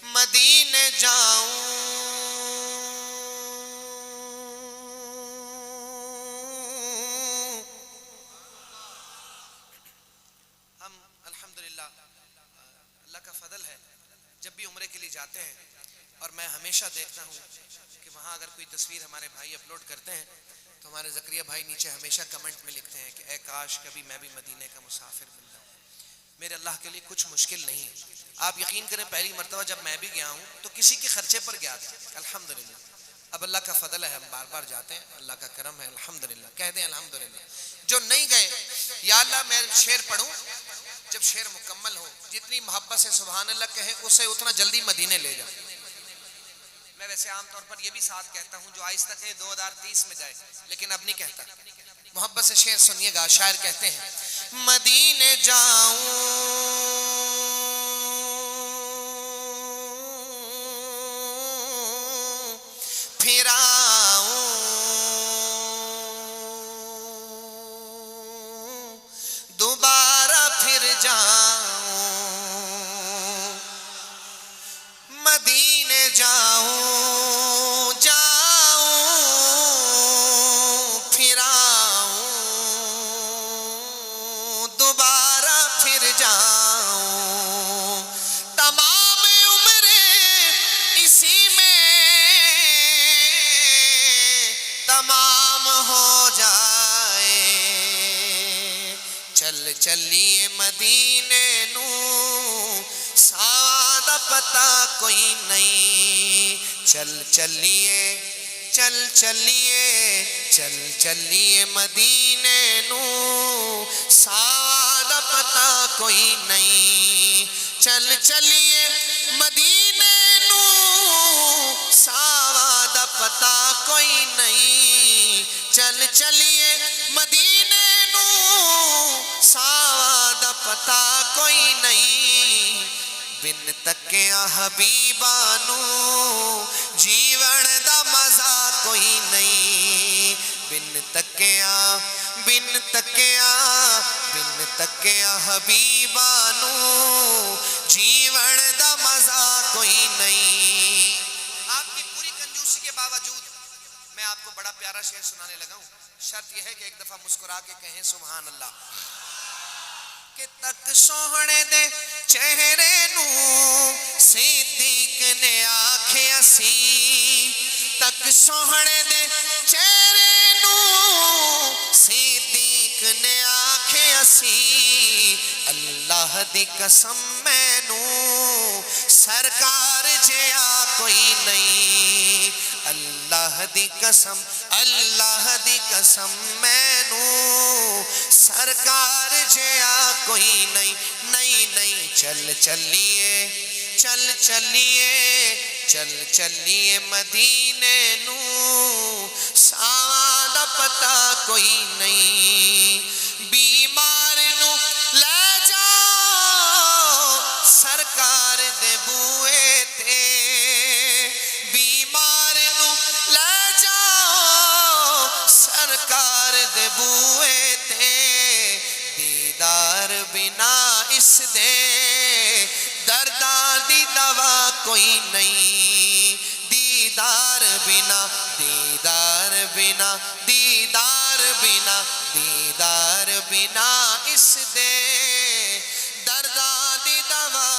مدینے جاؤں ہم الحمدللہ اللہ کا فضل ہے جب بھی عمرے کے لیے جاتے ہیں اور میں ہمیشہ دیکھتا ہوں کہ وہاں اگر کوئی تصویر ہمارے بھائی اپلوڈ کرتے ہیں تو ہمارے زکریا بھائی نیچے ہمیشہ کمنٹ میں لکھتے ہیں کہ اے کاش کبھی میں بھی مدینے کا مسافر بن جاؤں۔ میرے اللہ کے لیے کچھ مشکل نہیں۔ آپ یقین کریں پہلی مرتبہ جب میں بھی گیا ہوں تو کسی کے خرچے پر گیا تھا، الحمدللہ۔ اب اللہ کا فضل ہے ہم بار بار جاتے ہیں، اللہ کا کرم ہے، الحمدللہ۔ کہہ دیں الحمدللہ۔ جو نہیں گئے یا اللہ میں شعر پڑھوں، جب شعر مکمل ہو جتنی محبت سے سبحان اللہ کہیں اسے اتنا جلدی مدینے لے جاؤ۔ میں ویسے عام طور پر یہ بھی ساتھ کہتا ہوں جو آہستہ کہے 2030 میں جائے، لیکن اب نہیں کہتا۔ محبت سے شعر سنیے گا، شاعر کہتے ہیں مدینے جاؤں پھر آؤں دوبارہ پھر جاؤں مدینے جاؤں پھر آؤں دوبارہ پھر جاؤں تمام عمریں اسی میں تمام ہو جائے چل چلیے مدینے نوں سواد پتہ کوئی نہیں چل چلیے مدینے نوں سواد پتہ کوئی نہیں چل چلیے مدینے نوں سواد پتہ کوئی نہیں چل چلیے مدینے نوں سواد پتہ کوئی نہیں بن تکیا حبیبانو جیون دا مزہ کوئی نہیں بن تکیا حبیبانو جیون دا مزہ کوئی نہیں۔ آپ کی پوری کنجوسی کے باوجود میں آپ کو بڑا پیارا شعر سنانے لگا ہوں، شرط یہ ہے کہ ایک دفعہ مسکرا کے کہیں سبحان اللہ۔ کہ تک سوہنے دے چہرے نوں صدیق نے آکھیا سی تک سوہنے دے چہرے نوں صدیق نے آکھیا سی اللہ دی قسم مینوں سرکار جیا کوئی نہیں اللہ دی قسم مینوں سرکار جیا کوئی نہیں چل چلیے مدینے نوں سواد پتہ کوئی نہیں بیمار نوں لے جاؤ سرکار دے بوئے تے بیمار نوں لے جاؤ سرکار دے بوئے تے دیدار بنا اس دے درداں دی دوا کوئی نہیں دیدار بنا اس دے درداں دی دوا